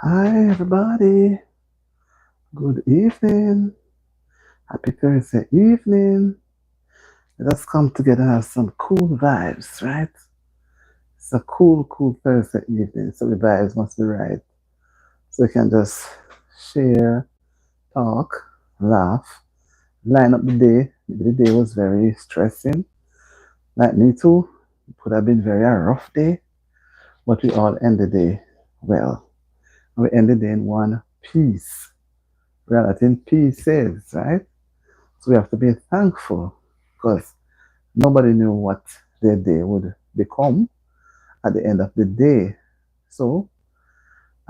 Hi, everybody. Good evening. Happy Thursday evening. Let us come together and have some cool vibes, right? It's a cool Thursday evening, so the vibes must be right. So we can just share, talk, laugh, line up the day. Maybe the day was very stressing, like me too. It could have been very a rough day, but we all end the day well. We end the day in one piece. We are not in pieces, right? So we have to be thankful because nobody knew what their day would become at the end of the day. So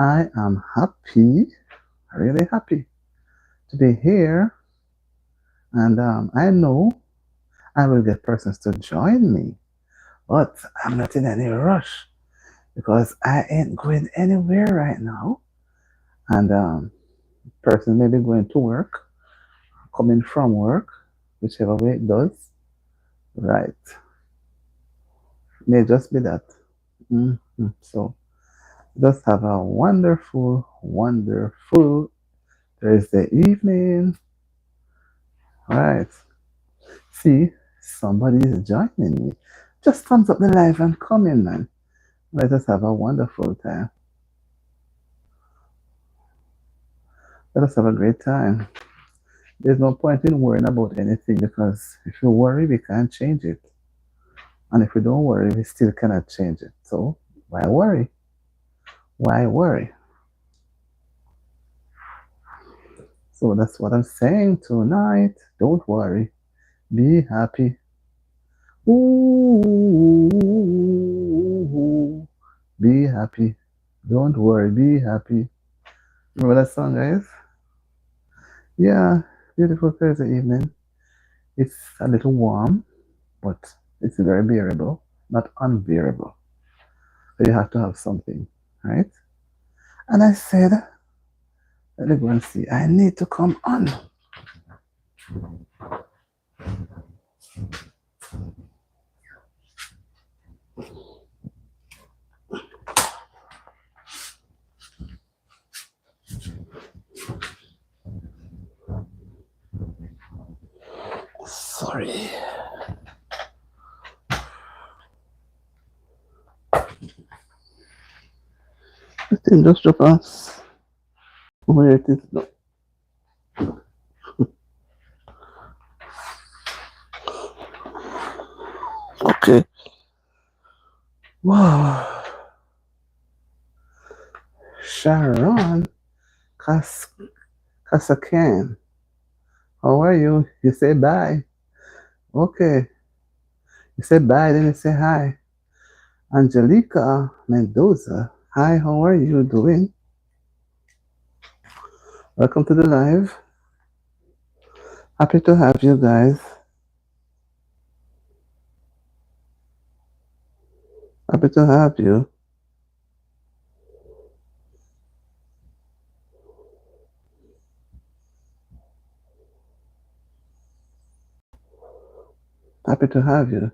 I am happy, really happy to be here. And I know I will get persons to join me, but I'm not in any rush because I ain't going anywhere right now. And person may be going to work, coming from work, whichever way it does. Right. May just be that. So just have a wonderful Thursday evening. All right. See, somebody is joining me. Just thumbs up the live and come in, man. Let us have a wonderful time. Let us have a great time. There's no point in worrying about anything because if you worry, we can't change it. And if we don't worry, we still cannot change it. So why worry? Why worry? So that's what I'm saying tonight. Don't worry. Be happy. Ooh, be happy. Don't worry. Be happy. Remember that song, guys? Yeah, beautiful Thursday evening. It's a little warm, but it's very bearable, not unbearable. So you have to have something, right? And I said, let me go and see. I need to come on. Sorry. The thing just dropped us. Where it is. No. Okay. Wow. Sharon Kas Kasakan. How are you? You say bye. Okay. You say bye, then you say hi. Angelica Mendoza. Hi, how are you doing? Welcome to the live. Happy to have you guys. Happy to have you. Happy to have you.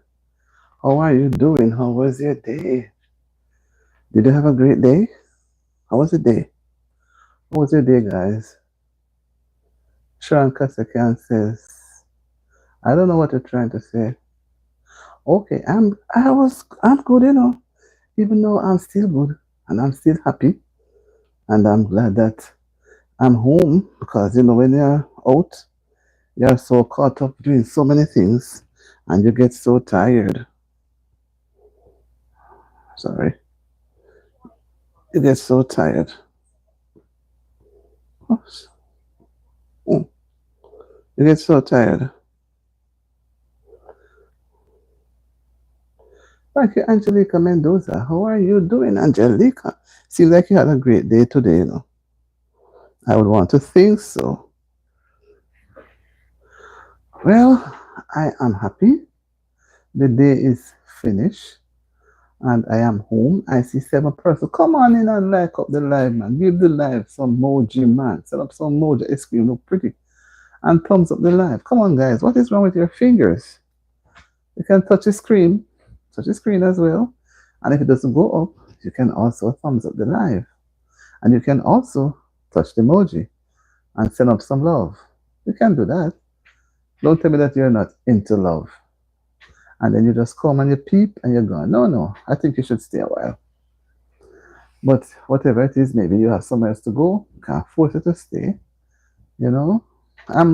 How are you doing? How was your day? Did you have a great day? How was the day? How was your day, guys? Sharon Kasakan says, I don't know what you're trying to say. Okay, I'm good, even though I'm still good and I'm still happy and I'm glad that I'm home because when you're out, you're so caught up doing so many things and you get so tired. Sorry. You get so tired. Oops. Mm. You get so tired. Thank you, Angelica Mendoza. How are you doing, Angelica? Seems like you had a great day today. I would want to think so. Well, I am happy. The day is finished and I am home. I see 7 person. Come on in and like up the live, man. Give the live some emoji, man. Set up some emoji. Ice cream look pretty. And thumbs up the live. Come on, guys. What is wrong with your fingers? You can touch the screen. Touch the screen as well. And if it doesn't go up, you can also thumbs up the live. And you can also touch the emoji and send up some love. You can do that. Don't tell me that you're not into love. And then you just come and you peep and you're gone. No, no, I think you should stay a while. But whatever it is, maybe you have somewhere else to go. Can't force you to stay. You know, I'm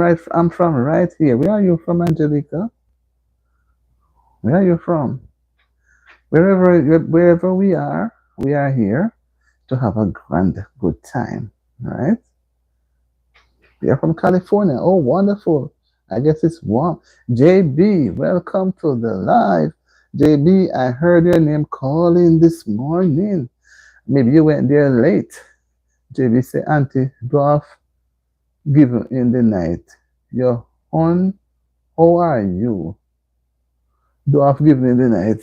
from right here. Where are you from, Angelica? Where are you from? Wherever we are here to have a grand good time, right? We are from California. Oh, wonderful. I guess it's warm. JB, welcome to the live. JB, I heard your name calling this morning. Maybe you went there late. JB say, Auntie, go off, give in the night. You're on. How are you? Do off giving in the night.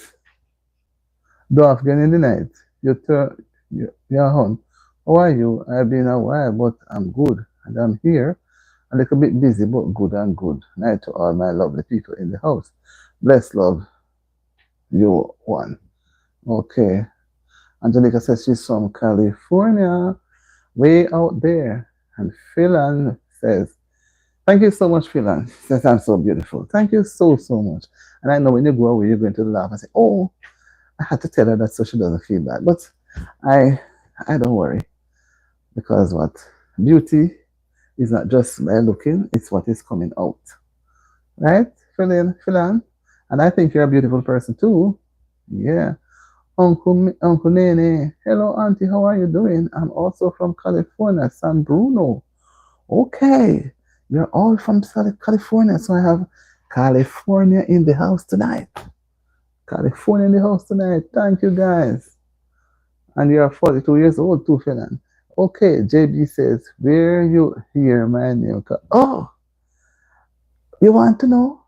Do off getting in the night. You're on. How are you? I've been a while, but I'm good. And I'm here. A little bit busy, but good and good. Night to all my lovely people in the house. Bless love, you one. Okay. Angelica says she's from California, way out there. And Philan says, thank you so much, Philan. She says, I'm so beautiful. Thank you so, so much. And I know when you go away, you're going to laugh and say, oh, I had to tell her that so she doesn't feel bad. But I I don't worry. Because what? Beauty is not just by looking, it's what is coming out. Right? Philan? And I think you're a beautiful person too. Yeah. Uncle Nene. Hello, Auntie. How are you doing? I'm also from California, San Bruno. Okay. You're all from California. So I have California in the house tonight. California in the house tonight. Thank you, guys. And you're 42 years old too, Philan. Okay, JB says, where you hear my name? Oh, you want to know?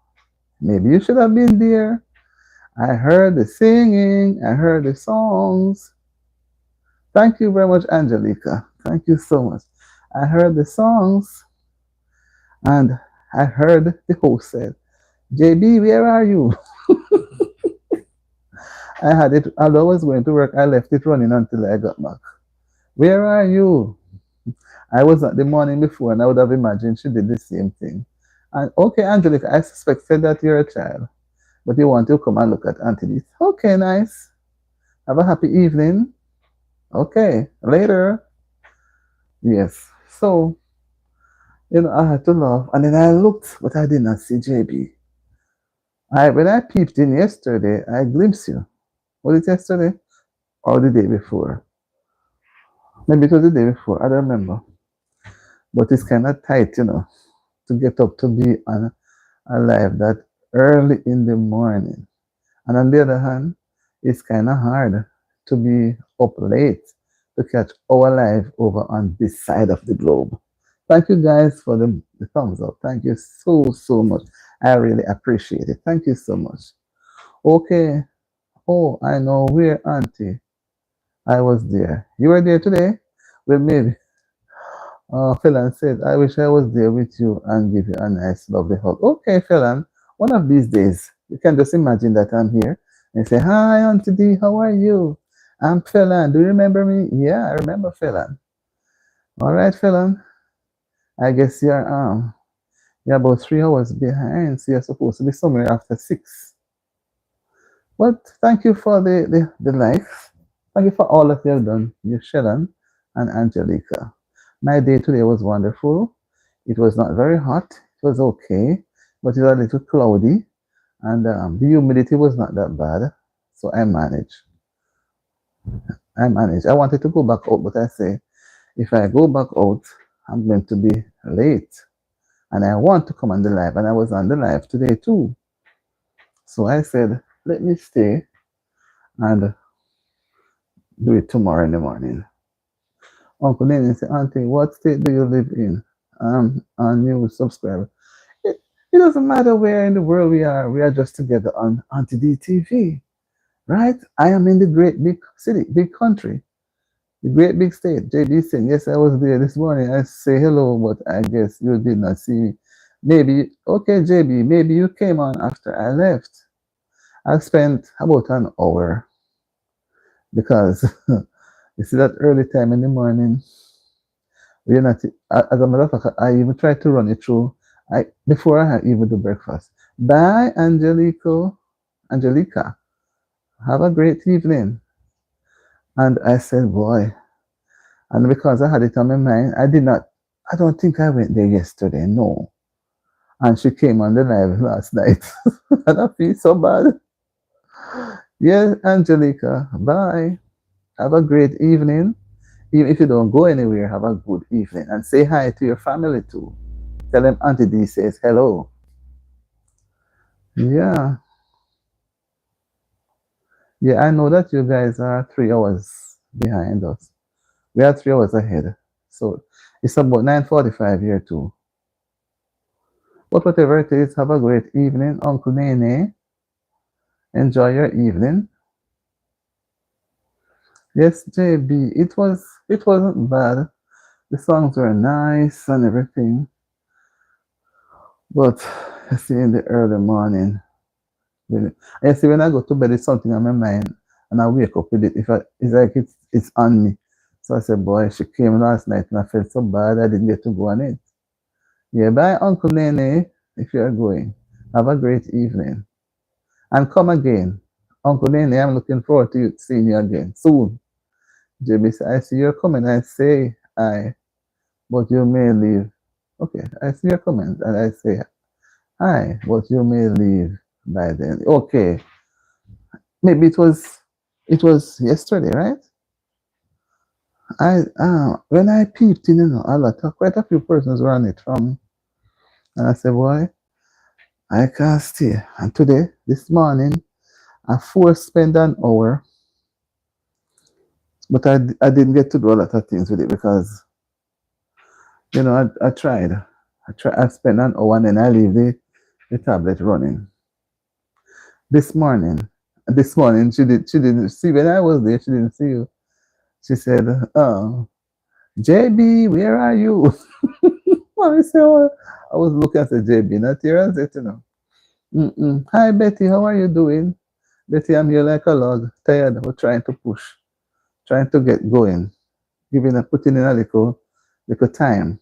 Maybe you should have been there. I heard the singing. I heard the songs. Thank you very much, Angelica. Thank you so much. I heard the songs and I heard the host said, JB, where are you? I had it, as I was going to work, I left it running until I got back. Where are you? I was at the morning before and I would have imagined she did the same thing. And okay, Angelica, I suspected that you're a child, but you want to come and look at Auntie Beat. Okay, nice. Have a happy evening. Okay, later. Yes. So, I had to laugh. And then I looked, but I did not see JB. When I peeped in yesterday, I glimpsed you. Was it yesterday? Or the day before? Maybe it was the day before. I don't remember. But it's kind of tight, to get up to be on alive that early in the morning. And on the other hand, it's kind of hard to be up late to catch our live over on this side of the globe. Thank you guys for the thumbs up. Thank you so, so much. I really appreciate it. Thank you so much. Okay. Oh, I know where, Auntie. I was there. You were there today? Well, maybe. Phelan said, I wish I was there with you and give you a nice, lovely hug. Okay, Phelan, one of these days, you can just imagine that I'm here and say, hi, Auntie D, how are you? I'm Phelan. Do you remember me? Yeah, I remember Phelan. All right, Phelan. I guess you're about 3 hours behind, so you're supposed to be somewhere after 6. But thank you for the likes. Thank you for all that you have done, you Shelan and Angelica. My day today was wonderful. It was not very hot. It was okay, but it was a little cloudy, and the humidity was not that bad. So I managed. I wanted to go back out, but I say, if I go back out, I'm going to be late, and I want to come on the live, and I was on the live today too. So I said, let me stay and do it tomorrow in the morning. Uncle Lenny said, Auntie, what state do you live in? I'm a new subscriber. It doesn't matter where in the world we are just together on Auntie D TV, right? I am in the great big city, big country, the great big state. JB said, yes, I was there this morning. I say hello, but I guess you did not see me. Maybe, okay, JB, maybe you came on after I left. I spent about an hour because You see that early time in the morning, you're not, as a matter of fact, I even try to run it through before I even do breakfast. Bye, Angelica. Have a great evening. And I said, boy, and because I had it on my mind, I don't think I went there yesterday, no. And she came on the live last night. And I feel so bad. Yeah, Angelica, bye. Have a great evening. Even if you don't go anywhere, have a good evening. And say hi to your family too. Tell them Auntie D says hello. Yeah. Yeah, I know that you guys are 3 hours behind us. We are 3 hours ahead. So it's about 9:45 here too. But whatever it is, have a great evening, Uncle Nene. Enjoy your evening. Yes, JB, it wasn't bad. The songs were nice and everything. But I see in the early morning, really, I see when I go to bed, it's something on my mind, and I wake up with it. It's like it's on me. So I said, boy, she came last night, and I felt so bad I didn't get to go on it. Yeah, bye, Uncle Nene, if you are going. Have a great evening. And come again. Uncle Nene, I'm looking forward to seeing you again soon. JB said, I see you're coming. I say, but you may leave. Okay, I see your comment, and I say, hi, but you may leave by then. Okay, maybe it was yesterday, right? I when I peeped in, quite a few persons were on it from, and I said, boy, I can't stay. And today, this morning, I forced spend an hour, but I didn't get to do a lot of things with it because I tried. I spent an hour and then I leave the tablet running. This morning, she didn't see when I was there. She didn't see you. She said, "Oh, JB, where are you?" I said, oh, I was looking at the JB, not here. I said, Mm-mm. Hi Betty, how are you doing? Betty, I'm here like a log, tired. We're trying to push, trying to get going, putting in a little time.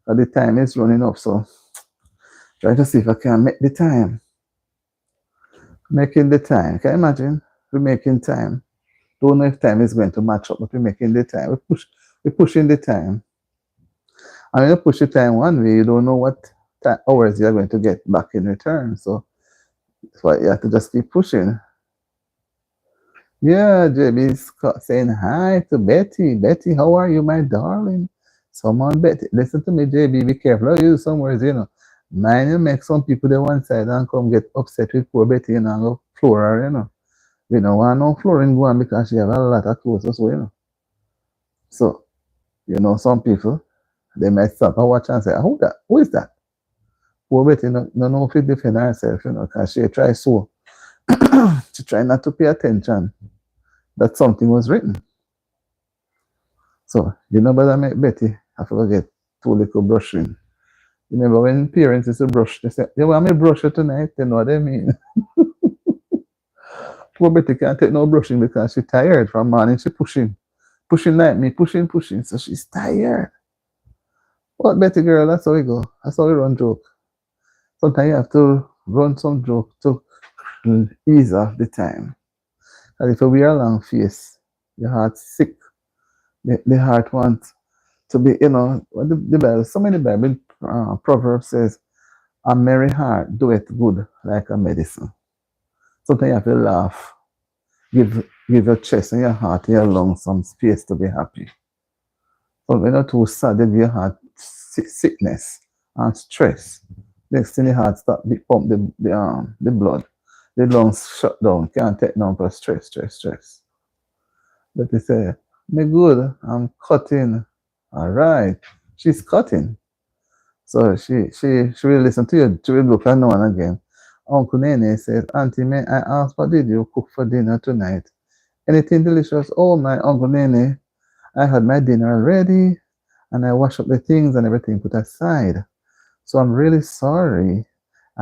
But the time is running up, so try to see if I can make the time. Making the time. Can you imagine? We're making time. Don't know if time is going to match up, but we're making the time. We're pushing the time. And when you push the time one way, you don't know what hours you're going to get back in return. So that's why you have to just keep pushing. Yeah, JB is saying hi to Betty. Betty, how are you, my darling? Someone, Betty, listen to me, JB. Be careful. I use some words, Mine will make some people the one side and come get upset with poor Betty, and go floor her. We don't want no flooring go on because she have a lot of clothes also. So, some people, they might stop and watch and say, who that? Who is that? Poor Betty, no know if to defend herself, because she try so. She try not to pay attention that something was written. So, but I make Betty have to get two little brushing. Remember when parents used to brush, they say, you want me to brush you tonight? You know what I mean? Poor Betty can't take no brushing because she's tired from morning. She pushing like me, pushing. So she's tired. But Betty girl, that's how we go. That's how we run joke. Sometimes you have to run some joke to ease off the time. And if you wear a long face, your heart's sick. The heart wants to be, the Bible, so many Bible proverbs says, a merry heart doeth good like a medicine. Sometimes you have to laugh. Give your chest and your heart and your lungs some space to be happy. But when you're too sad, you give your heart sickness and stress. Next thing the heart start pump the blood. The lungs shut down. Can't take no for stress. But they say, me good, I'm cutting. All right. She's cutting. So she will listen to you. She will look at no one again. Uncle Nene says, Auntie, may I ask, what did you cook for dinner tonight? Anything delicious? Oh, my Uncle Nene, I had my dinner ready and I washed up the things and everything put aside. So I'm really sorry.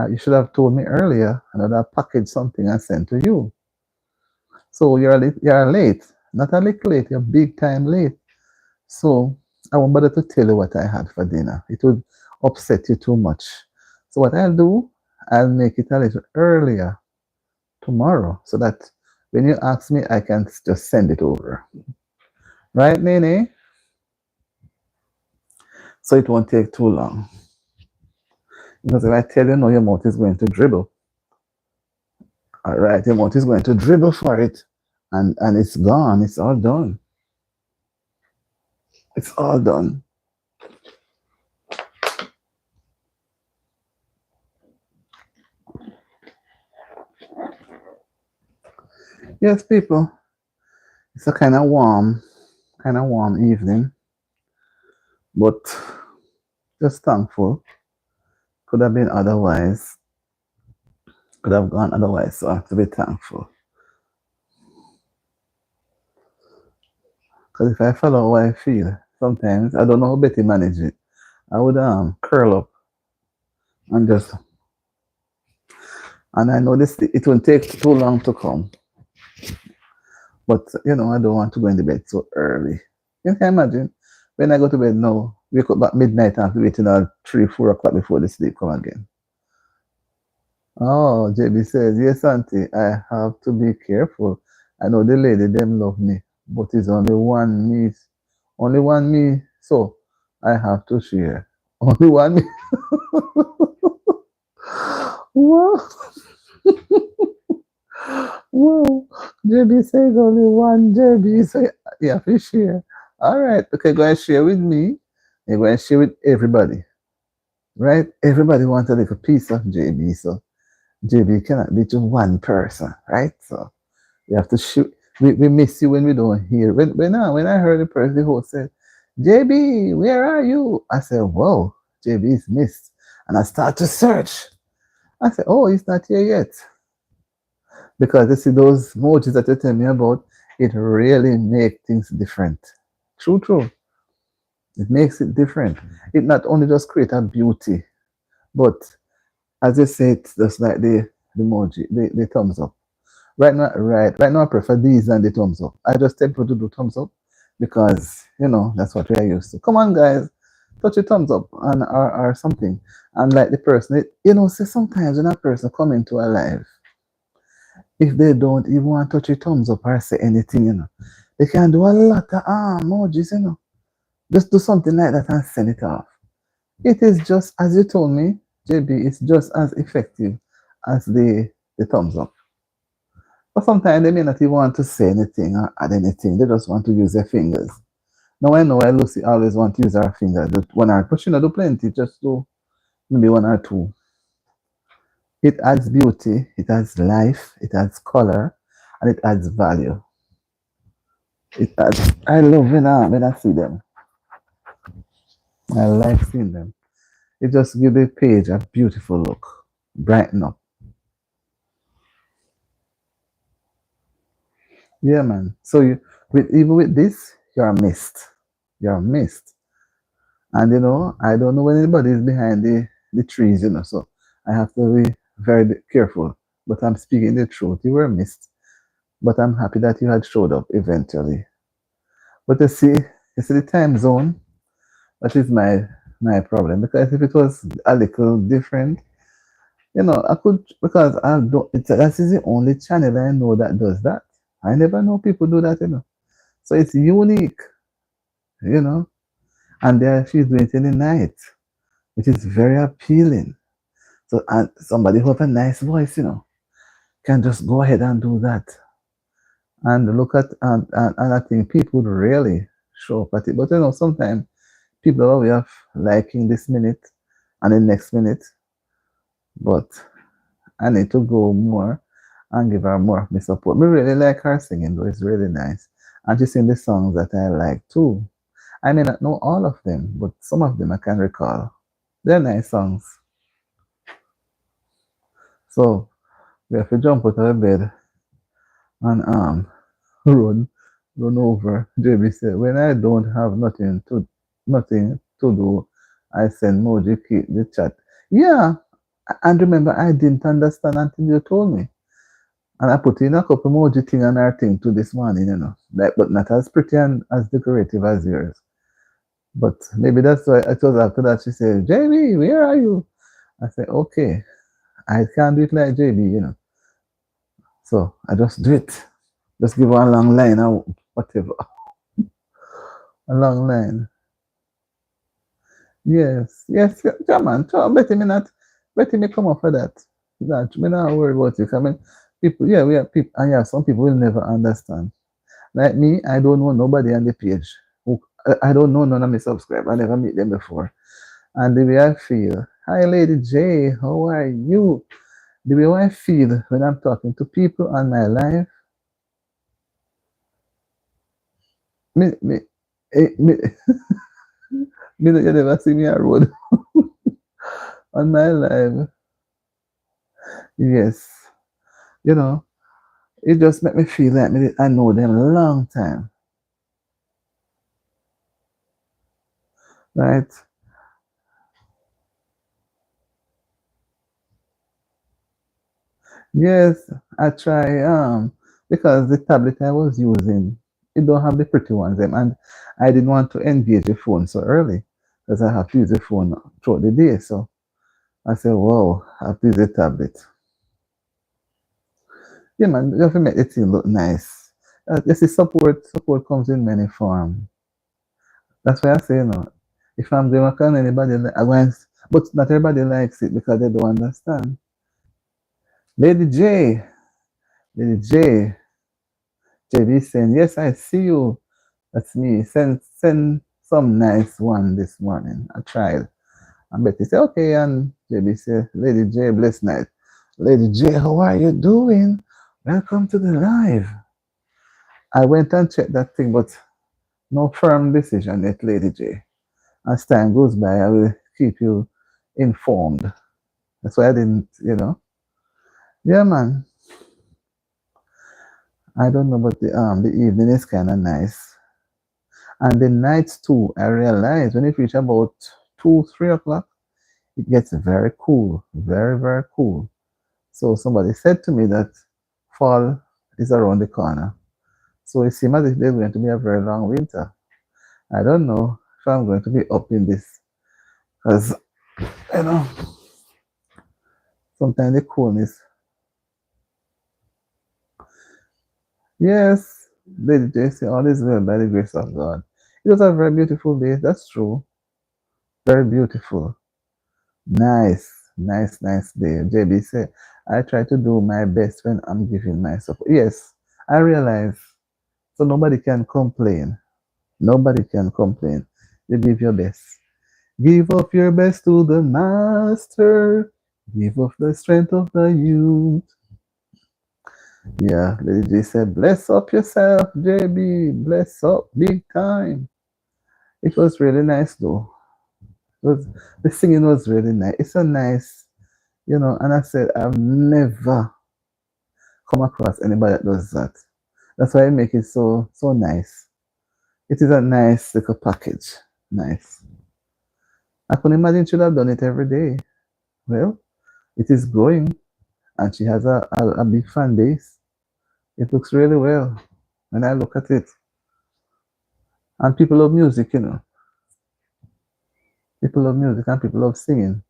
You should have told me earlier and I'd have packaged something and sent to you. So you're late. Not a little late, you're big time late. So I won't bother to tell you what I had for dinner. It would upset you too much. So what I'll do, I'll make it a little earlier tomorrow so that when you ask me, I can just send it over. Right, Nene? So it won't take too long. Because if I tell you no, your mouth is going to dribble. All right, your mouth is going to dribble for it. And it's gone. It's all done. It's all done. Yes, people. It's a kind of warm evening, but just thankful. Could have been otherwise. Could have gone otherwise. So I have to be thankful. Because if I follow how I feel, sometimes I don't know how Betty manage it. I would curl up and just, and I know this it will take too long to come. But you know, I don't want to go into bed so early. You can imagine when I go to bed now, wake up at midnight and have to wait till 3, 4 o'clock before the sleep come again. Oh, JB says, yes, auntie, I have to be careful. I know the lady them love me, but it's only one me, so I have to share. Only one me. Whoa, whoa. JB says only one JB, so you have to share. All right, okay, go and share with me. You're going to share with everybody, right? Everybody wants a little piece of JB, so JB cannot be just one person, right? So we have to shoot. We miss you when we don't hear. When I heard the person, the host said, JB, where are you? I said, whoa, JB is missed. And I start to search. I said, oh, he's not here yet. Because you see those emojis that you tell me about, it really makes things different. True, true. It makes it different. It not only just create a beauty, but as you say, it's just like the emoji, the thumbs up. Right now I prefer these than the thumbs up. I just tell people to do thumbs up because you know that's what we are used to. Come on, guys, touch a thumbs up and or something. And like the person, you know, say sometimes when a person come into a live, if they don't even want to touch a thumbs up or say anything, you know, they can do a lot of emojis, you know. Just do something like that and send it off. It is just as you told me, JB, it's just as effective as the thumbs up. But sometimes they may not even want to say anything or add anything. They just want to use their fingers. Now I know why Lucy always want to use her fingers. One hour, but she not do plenty, just do maybe one or two. It adds beauty, it adds life, it adds color, and it adds value. It adds, I love when I see them. I like seeing them. It just gives the page a beautiful look. Brighten up. Yeah, man. So even with this, you're missed. You're missed. And you know, I don't know when anybody is behind the trees, you know, so I have to be very careful. But I'm speaking the truth. You were missed. But I'm happy that you had showed up eventually. But you see the time zone, that is my problem. Because if it was a little different, you know, I could because I don't that is the only channel I know that does that. I never know people do that, you know. So it's unique, you know. And there she's doing it in the night, which is very appealing. So and somebody who have a nice voice, you know, can just go ahead and do that. And look at and I think people would really show up at it. But you know, sometimes people always have liking this minute and the next minute. But I need to go more and give her more of my support. Me really like her singing though, it's really nice. And she sing the songs that I like too. I may not know all of them, but some of them I can recall. They're nice songs. So we have to jump out of bed and run, run over. JB said, when I don't have nothing to do, I send Moji keep the chat. Yeah, and remember I didn't understand until you told me. And I put in a couple emoji thing on our thing too this morning, you know. Like, but not as pretty and as decorative as yours. But maybe that's why I told her after that she said, JB, where are you? I said, okay, I can't do it like JB, you know. So I just do it. Just give her a long line or whatever. A long line. Yes, yes, come on. Betty me not Betty me come up for that. That me not worry about it. I mean people yeah, we have people and yeah, some people will never understand. Like me, I don't know nobody on the page. I don't know none of my subscribers. I never meet them before. And the way I feel, hi Lady J, how are you? The way I feel when I'm talking to people on my life, me, me, me, me you never see me on road on my life. Yes, you know, it just make me feel like I know them a long time, right? Yes, I try because the tablet I was using it don't have the pretty ones them and I didn't want to engage the phone so early because I have to use the phone throughout the day. So I said, wow, I have to use the tablet. Yeah man, you have to make the thing look nice. You see support comes in many forms. That's why I say, you know, if I'm doing work on anybody but not everybody likes it because they don't understand. Lady J, Lady J, JB saying, yes, I see you. That's me. Send some nice one this morning. I tried. And Betty said, okay. And JB said, Lady J, bless night. Lady J, how are you doing? Welcome to the live. I went and checked that thing, but no firm decision yet, Lady J. As time goes by, I will keep you informed. That's why I didn't, you know. Yeah, man. I don't know, but the evening is kind of nice. And the nights too, I realize when it reach about 2, 3 o'clock, it gets very cool, very, very cool. So somebody said to me that fall is around the corner. So it seems as if there's going to be a very long winter. I don't know if I'm going to be up in this because, you know, sometimes the coolness. Yes, Lady JC, all is well by the grace of God. It was a very beautiful day. That's true. Very beautiful. Nice, nice, nice day. JB said, I try to do my best when I'm giving my support. Yes, I realize. So nobody can complain. Nobody can complain. You give your best. Give of your best to the master. Give of the strength of the youth. Yeah, Lady J said, bless up yourself, JB. Bless up big time. It was really nice though. The singing was really nice. It's a nice, you know, and I said, I've never come across anybody that does that. That's why I make it so nice. It is a nice little package. Nice. I could imagine she'd have done it every day. Well, it is growing and she has a big fan base. It looks really well when I look at it. And people love music, you know. People love music and people love singing.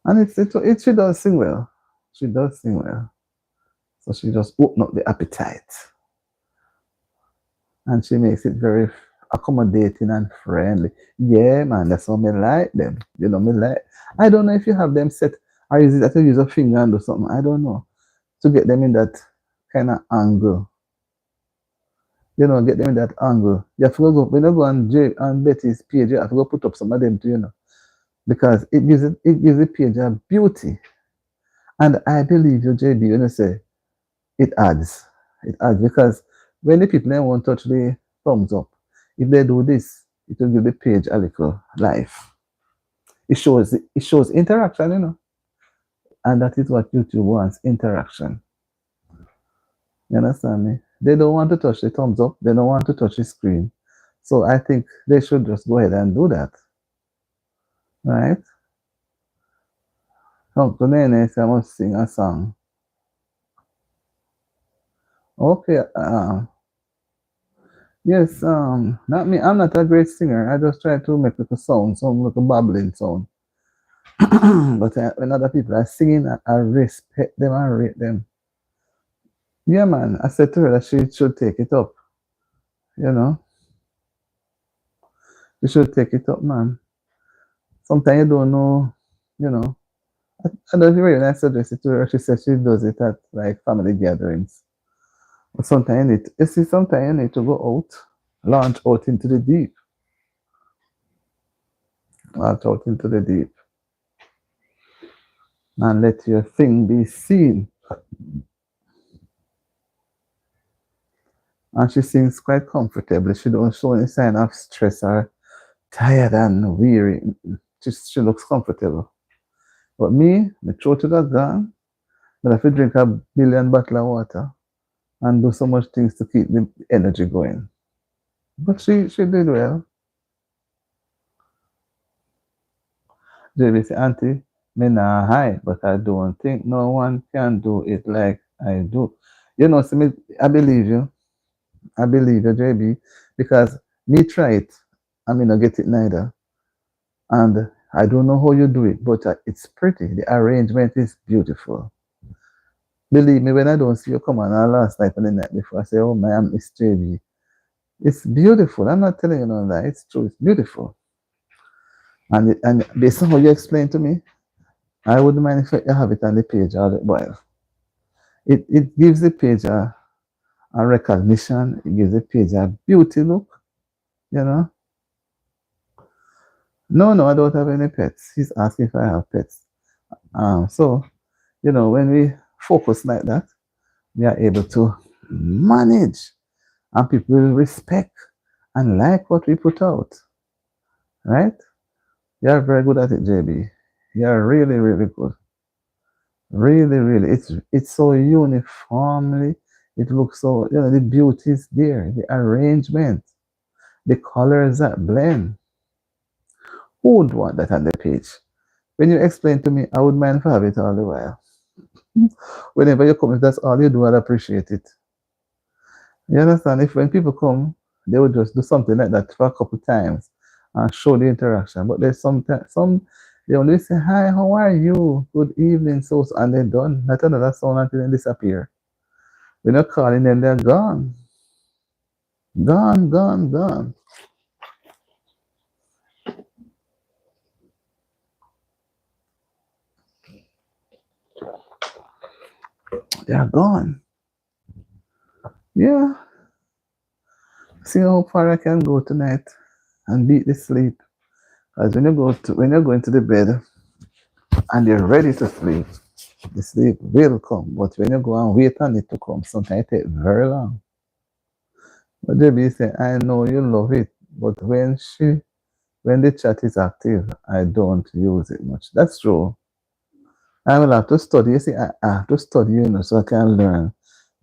And she does sing well. She does sing well. So she just open up the appetite. And she makes it very accommodating and friendly. Yeah, man, that's how me like them. You know, me like. I don't know if you have them set, or is it that you use a finger and do something? I don't know. To get them in that kind of angle. You know, get them in that angle. You have to go when you go on Betty's page, you have to go put up some of them too, you know. Because it gives the page a beauty. And I believe you, JB, when you say it adds. It adds because when the people won't touch the thumbs up, if they do this, it will give the page a little life. It shows interaction, you know, and that is what YouTube wants, interaction. You understand me? They don't want to touch the thumbs up, they don't want to touch the screen. So I think they should just go ahead and do that. Right? Uncle Nene said I must sing a song. Okay. Yes. Not me. I'm not a great singer. I just try to make little sound, some little babbling sound. But when other people are singing, I respect them and rate them. Yeah, man. I said to her that she should take it up. You know, she should take it up, man. Sometimes you don't know. You know, I don't really nice suggest it to her. She said she does it at like family gatherings. But sometimes you see, sometimes you need to go out, launch out into the deep, launch out into the deep, and let your thing be seen. And she seems quite comfortable. She don't show any sign of stress or tired and weary. She looks comfortable. But me, my throat to that gone. But if you drink a billion bottle of water and do so much things to keep the energy going. But she did well. JB say, Auntie, me nah high, but I don't think no one can do it like I do. You know, see me, I believe you. I believe you, JB, because me try it. I mean, I get it neither. And I don't know how you do it, but it's pretty. The arrangement is beautiful. Believe me, when I don't see you come on last night and the night before, I say, oh man, it's JB. It's beautiful. I'm not telling you no lie. It's true. It's beautiful. And based on how you explain to me, I wouldn't mind if you have it on the page all the while. It gives the page a recognition. It gives the page a beauty look. You know. No, no, I don't have any pets. He's asking if I have pets. So when we focus like that, we are able to manage, and people will respect and like what we put out. Right? You are very good at it, JB. You are really, really good. Really, really. It's so uniformly. It looks so, the beauty is there, the arrangement, the colors that blend. Who would want that on the page? When you explain to me, I would mind if I have it all the while. Whenever you come, if that's all you do, I'd appreciate it. You understand? If when people come, they would just do something like that for a couple times and show the interaction. But there's some they only say, hi, how are you? Good evening, and they're done. Not another sound until they disappear. We're not calling them, they're gone. Gone, gone, gone. They're gone. Yeah. See how far I can go tonight and beat the sleep. Because when you're going to the bed and you're ready to sleep, the sleep will come. But when you go and wait on it to come, sometimes it takes very long. But JB said, I know you love it, but when the chat is active, I don't use it much. That's true. I will have to study. You see, I have to study, so I can learn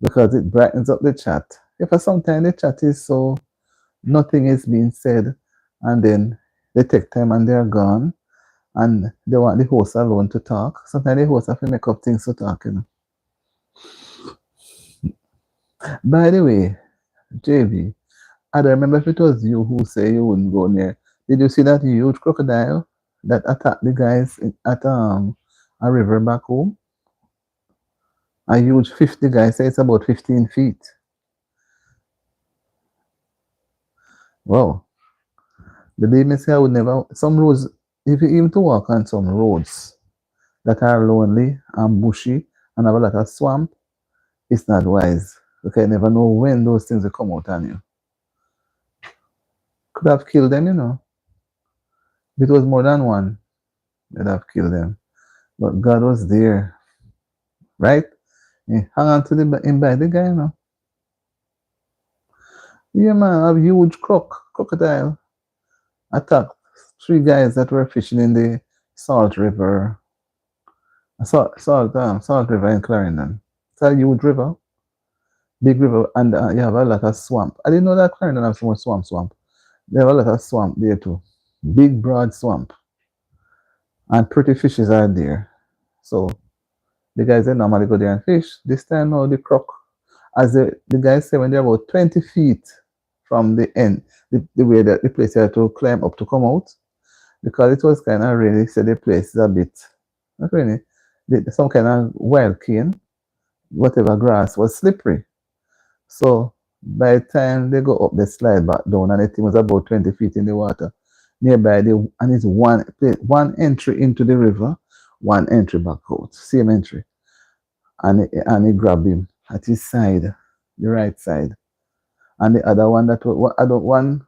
because it brightens up the chat. If sometimes the chat is so nothing is being said, and then they take time and they're gone, and they want the host alone to talk. Sometimes the host have to make up things to talk. By the way, JB, I don't remember if it was you who say you wouldn't go near. Did you see that huge crocodile that attacked the guys at a river back home? A huge 50 guys say it's about 15 feet. Wow. Believe me, say I would never. Some roads, if you even to walk on some roads that are lonely and bushy and have a lot of swamp, it's not wise. Because you never know when those things will come out on you. Could have killed them. If it was more than one, they'd have killed them. But God was there, right? He hang on to him by the guy. Yeah, man, a huge crocodile attacked 3 guys that were fishing in the Salt River, Salt River in Clarendon. It's a huge river, big river, and you have a lot of swamp. I didn't know that Clarendon has so much swamp. They have a lot of swamp there too, big broad swamp, and pretty fishes are there. So the guys that normally go there and fish, this time now the croc. As the guy said, when they're about 20 feet from the end, the way that the place had to climb up to come out, because it was kind of really, said the place is a bit, not really, some kind of wild cane, whatever grass was slippery. So by the time they go up, they slide back down, and the thing was about 20 feet in the water. Nearby, and it's one entry into the river, one entry back out, same entry. And he grabbed him at his side, the right side. And the other one that was, other one,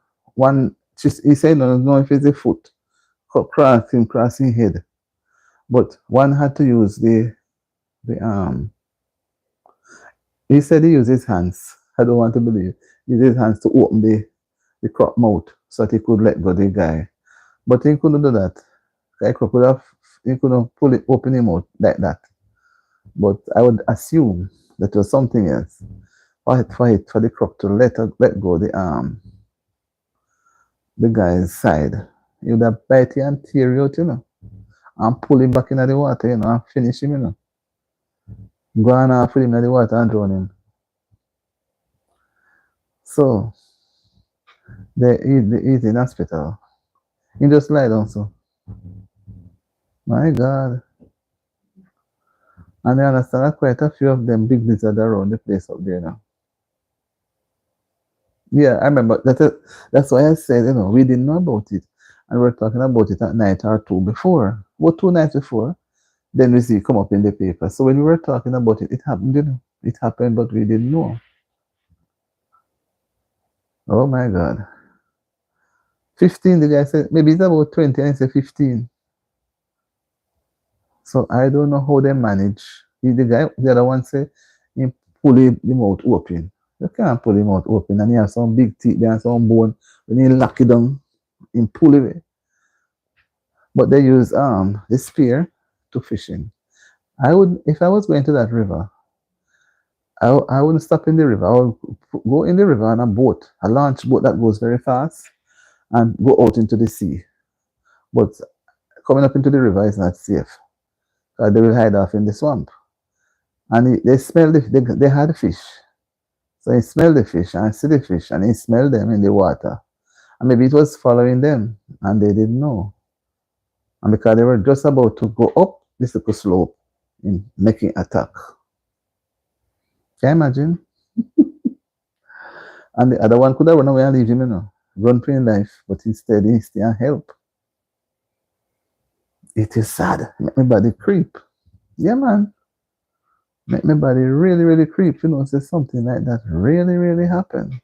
he said, no, if it's a foot, crossing head. But one had to use the. He said he used his hands. I don't want to believe. He used his hands to open the crop mouth so that he could let go the guy. But he couldn't do that. He couldn't pull it, open him out like that. But I would assume that was something else. For the crop to let go the guy's side. He would have bite him and tear you out, and pull him back into the water, and finish him, Go on and put him in the water and drown him. So he's in hospital. He just lie down so. My God. And I understand that quite a few of them big lizards around the place up there now. Yeah, I remember that's why I said, we didn't know about it. And we were talking about it at night or two before. What 2 nights before? Then we see it come up in the paper. So when we were talking about it, it happened, It happened, but we didn't know. Oh my God. 15, the guy said, maybe it's about 20, and I said 15. So I don't know how they manage. The other one said, he pull the mouth open. You can't pull him out open, and he has some big teeth there and some bone. When he lock it down, he pull it. But they use the spear to fishing. If I was going to that river, I wouldn't stop in the river. I would go in the river on a boat, a launch boat that goes very fast, and go out into the sea. But coming up into the river is not safe, because they will hide off in the swamp. And they smell they had fish. So he smelled the fish and see the fish, and he smelled them in the water. And maybe it was following them, and they didn't know. And because they were just about to go up this little slope in making attack. Can you imagine? And the other one could have run away and leave him, run for his life, but instead he stayed and help. It is sad. Make my body creep. Yeah, man. Make my body really, really creep. Say something like that really, really happened.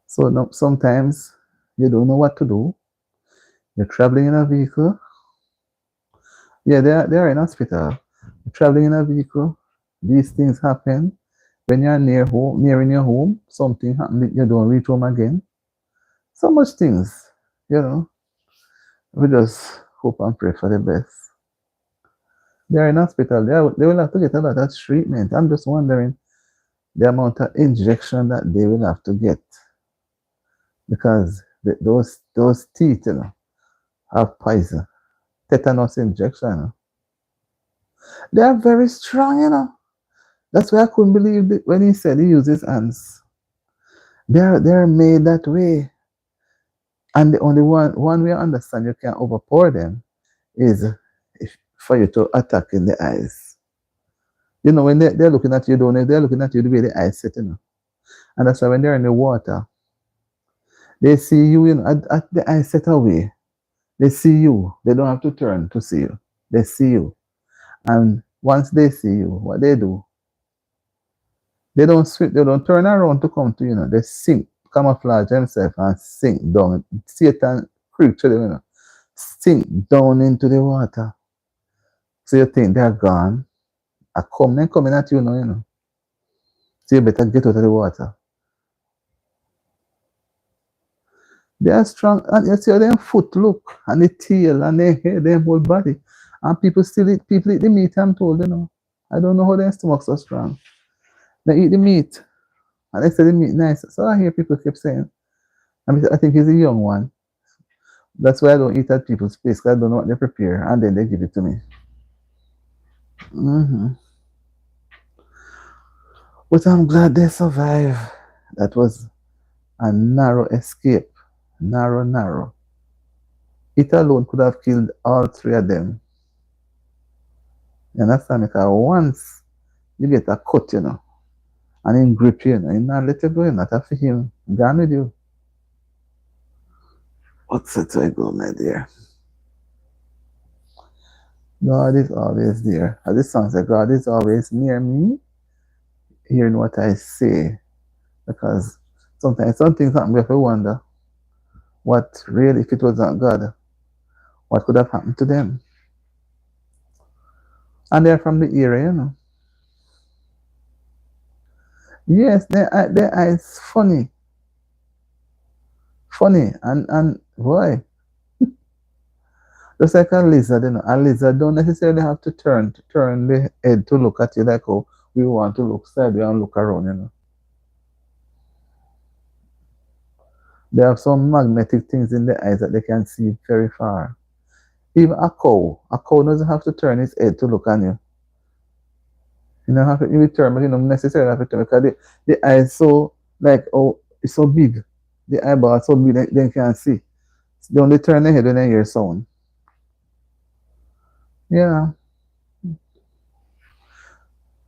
So no, sometimes you don't know what to do. You're traveling in a vehicle. Yeah, they are in hospital. You're traveling in a vehicle. These things happen. When you're near in your home, something happened. You don't reach home again. So much things, We just hope and pray for the best. They are in hospital. They will have to get a lot of treatment. I'm just wondering the amount of injection that they will have to get, because those teeth, have poison, tetanus injection. They are very strong, That's why I couldn't believe it when he said he uses hands. They're made that way. And the only one way I understand you can overpower them is for you to attack in the eyes. When they're looking at you, they're looking at you the way the eyes set, And that's why when they're in the water, they see you, at the eyes set away. They see you. They don't have to turn to see you. They see you. And once they see you, what they do, they don't swim, they don't turn around to come to you, They sink, camouflage themselves and sink down. Satan creep to them, sink down into the water. So you think they're gone. They're coming at you now, So you better get out of the water. They are strong, and you see their foot look, and the tail, and their hair, their whole body. And people eat the meat, I'm told, I don't know how their stomachs are strong. They eat the meat, and they say the meat nice. So I hear people keep saying, I think he's a young one. That's why I don't eat at people's place, because I don't know what they prepare, and then they give it to me. But I'm glad they survived. That was a narrow escape. Narrow, narrow. It alone could have killed all three of them. You understand? Because once you get a cut, and him grip you, he not let you go, not after him. Gone with you. What's it I go, my dear? God is always there. As the song says, God is always near me, hearing what I say. Because sometimes some things happen, we have to wonder what really, if it was not God, what could have happened to them. And they're from the area. Yes, their eyes funny. Funny. And boy, just like a lizard. A lizard don't necessarily have to turn the head to look at you like how we want to look sideways and look around. They have some magnetic things in the eyes that they can see very far. Even a cow doesn't have to turn its head to look at you. You don't have to even turn, but you don't necessarily have to turn because the eye is so like it's so big. The eyeball is so big they can't see. They only turn their head when they hear sound. Yeah,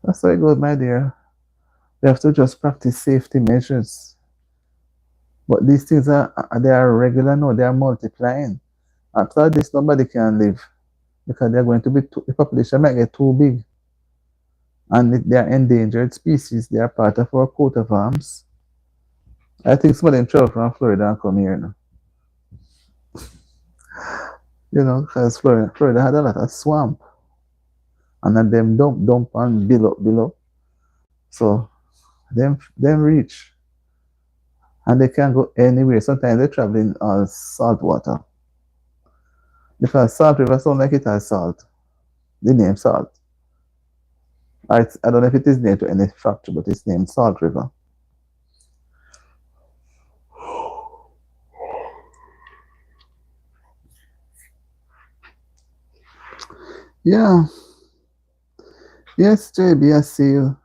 that's how it goes, my dear. We have to just practice safety measures. But these things they are regular now, they are multiplying. After this, nobody can live because they're going to be the population might get too big. And they are endangered species. They are part of our coat of arms. I think some of them travel from Florida and come here now. Because Florida had a lot of swamp. And then them dump and build up. So them reach. And they can't go anywhere. Sometimes they travel in salt water. Because Salt River sound like it has salt. The name Salt. I don't know if it is named to any factory, but it's named Salt River. Yeah. Yes, JB, I see you.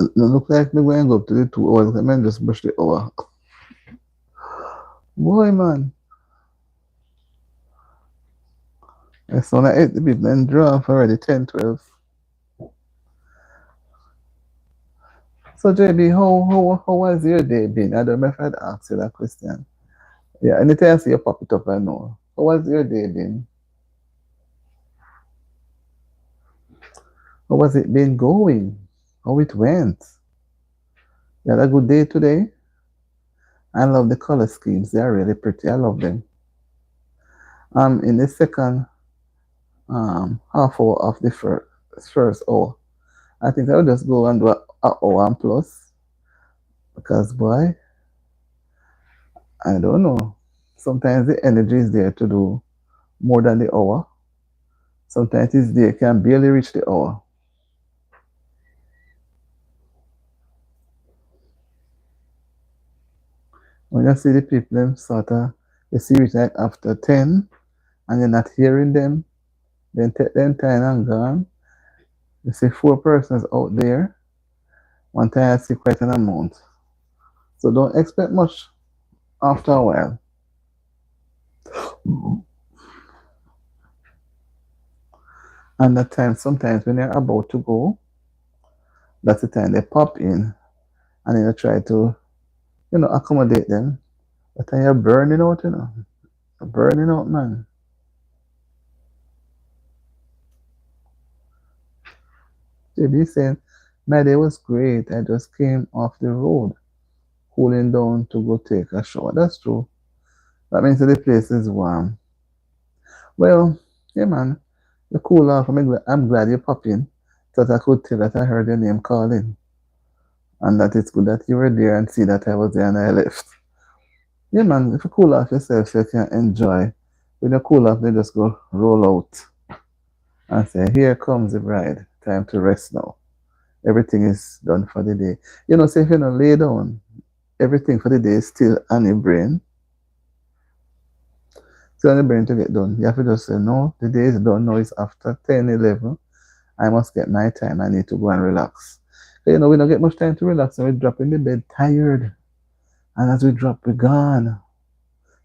It look like me going up to the 2 hours. I mean, just brush the hour. Boy, man. I saw like 8 people and draw already 10, 12. So, JB, how was your day been? I don't know if I'd asked you that question. Yeah, anytime I see you pop it up, I know. How was your day been? How was it been going? How it went? You had a good day today? I love the color schemes. They are really pretty. I love them. In the second half hour of the first hour, I think I'll just go and do an hour and plus. Because, boy, I don't know. Sometimes the energy is there to do more than the hour. Sometimes it's there, can barely reach the hour. When you see the people, them sort of, you see it like after 10, and you're not hearing them, then take them time and gone. You see 4 persons out there. One time I see quite an amount. So don't expect much after a while. And that time, sometimes when you're about to go, that's the time they pop in and then you try to, accommodate them. But then you're burning out, You're burning out, man. JB saying, my day was great. I just came off the road, cooling down to go take a shower. That's true. That means that the place is warm. Well, yeah, man. You cool off. I'm glad you popped in so that I could tell that I heard your name calling. And that it's good that you were there and see that I was there and I left. Yeah, man. If you cool off yourself, you can enjoy. When you cool off, then just go roll out and say, here comes the bride. Time to rest now. Everything is done for the day. Say if you don't lay down, everything for the day is still on your brain. Still on your brain to get done. You have to just say, no, the day is done. Now it's after 10, 11. I must get my time. I need to go and relax. You know, we don't get much time to relax, and we drop in the bed tired. And as we drop, we're gone.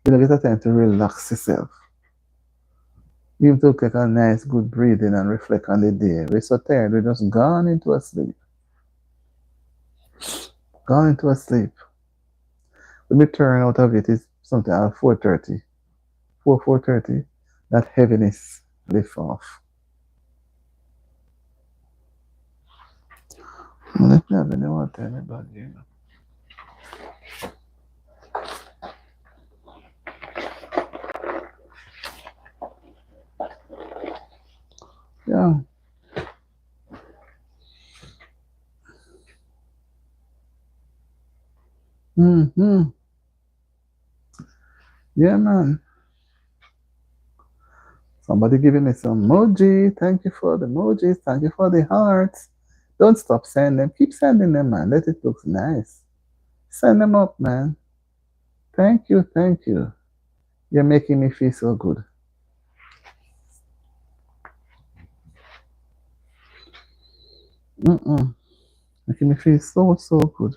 You don't get a time to relax yourself. Even to take a nice, good breathing and reflect on the day. We're so tired, we're just gone into a sleep. Gone into a sleep. When we turn out of it, it's something at 4:30. 4:30, that heaviness lift off. Let me have anyone tell me about you. Yeah. Mm-hmm. Yeah, man. Somebody giving me some emoji. Thank you for the emojis. Thank you for the hearts. Don't stop sending them. Keep sending them, man. Let it look nice. Send them up, man. Thank you. Thank you. You're making me feel so good. Making me feel so, so good.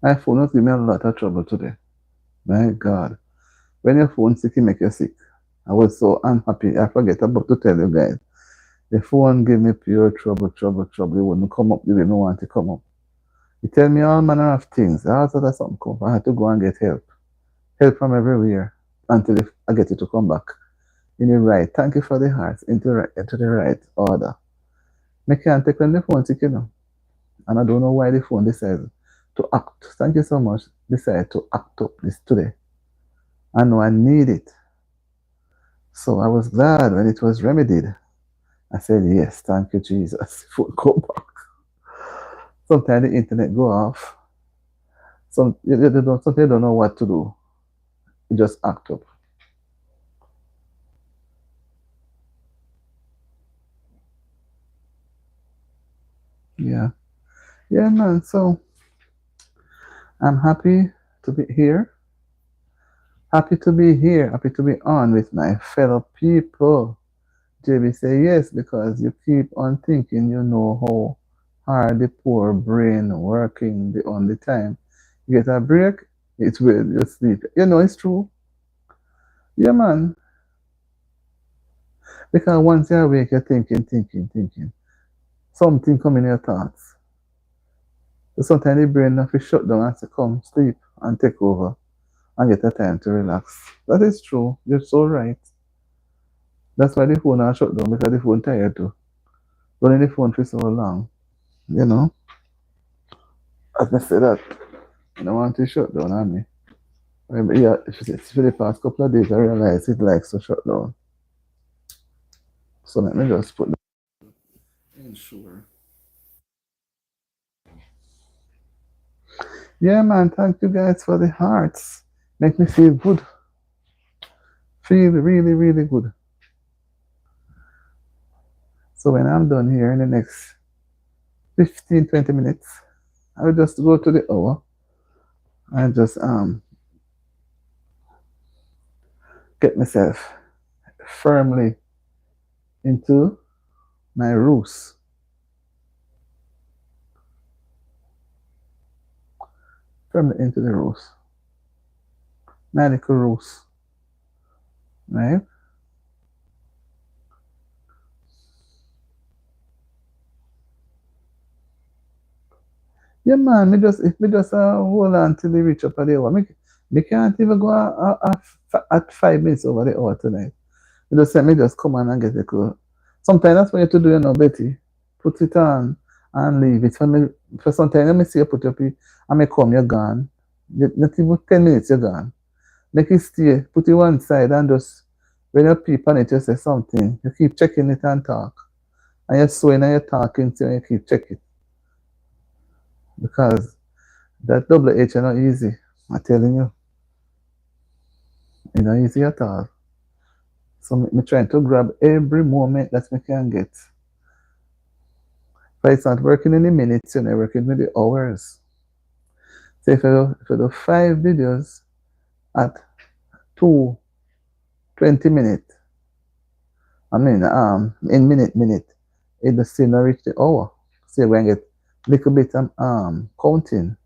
My phone has given me a lot of trouble today. My God. When your phone sick, it make you sick. I was so unhappy. I forget about to tell you guys. The phone gave me pure trouble, trouble, trouble. It wouldn't come up the way I want to come up. He tell me all manner of things. I thought that something come. I had to go and get help. Help from everywhere until I get it to come back in the right. Thank you for the hearts into the right order. I can't take when the phone sick, you know. And I don't know why the phone decides to act. Thank you so much. Decided to act up this today. I know I need it. So I was glad when it was remedied. I said, yes, thank you, Jesus. Phone go back. Sometimes the internet go off. Sometimes they don't know what to do. You just act up. Yeah. Yeah, man. So I'm happy to be here. Happy to be here. Happy to be on with my fellow people. JB say yes because you keep on thinking you know how hard the poor brain working the only time. You get a break, it's when you sleep. You know it's true. Yeah, man. Because once you're awake, you're thinking, thinking, thinking. Something come in your thoughts. So sometimes the brain have to shut down and say, come, sleep and take over and get a time to relax. That is true. You're so right. That's why the phone are shut down because the phone tired too. Running the phone for so long, you know. As I say that, I don't want to shut down on me. Yeah, for the past couple of days, I realized it likes to shut down. So let me just put that in sure. Yeah, man, thank you guys for the hearts. Make me feel good. Feel really, really good. So when I'm done here in the next 15, 20 minutes, I will just go to the hour and just get myself firmly into my roots. Firmly into the roots. My little roots. Right? Yeah, man, me just hold on till they reach up at the hour. Me can't even go at 5 minutes over the hour tonight. You just say me just come on and get the clothes. Sometimes that's what you have to do, you know, Betty. Put it on and leave it. For sometimes let me see you put your pee and me come, you're gone. Not even 10 minutes, you're gone. Make it stay, put it one side and just when you peep on it, you say something. You keep checking it and talk. And you're sewing and you're talking to you and you keep checking. Because that double H is not easy. I'm telling you. It's not easy at all. So me trying to grab every moment that we can get. But it's not working in the minutes, you know, working with the hours. So if you do 5 videos at 2:20, I mean in minute, it does still not reach the hour. So you're going to get little bit of counting.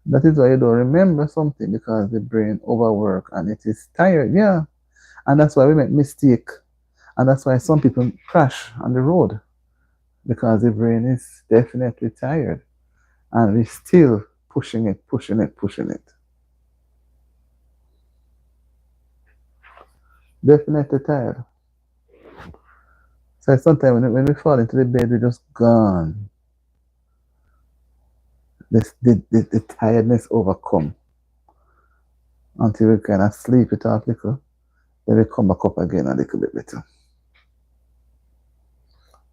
That is why you don't remember something, because the brain overwork and it is tired. Yeah. And that's why we make mistake. And that's why some people crash on the road, because the brain is definitely tired. And we're still pushing it. Definitely tired. So sometimes when we fall into the bed, we're just gone. The tiredness overcome until we kind of sleep it off a little. Then we come back up again a little bit better.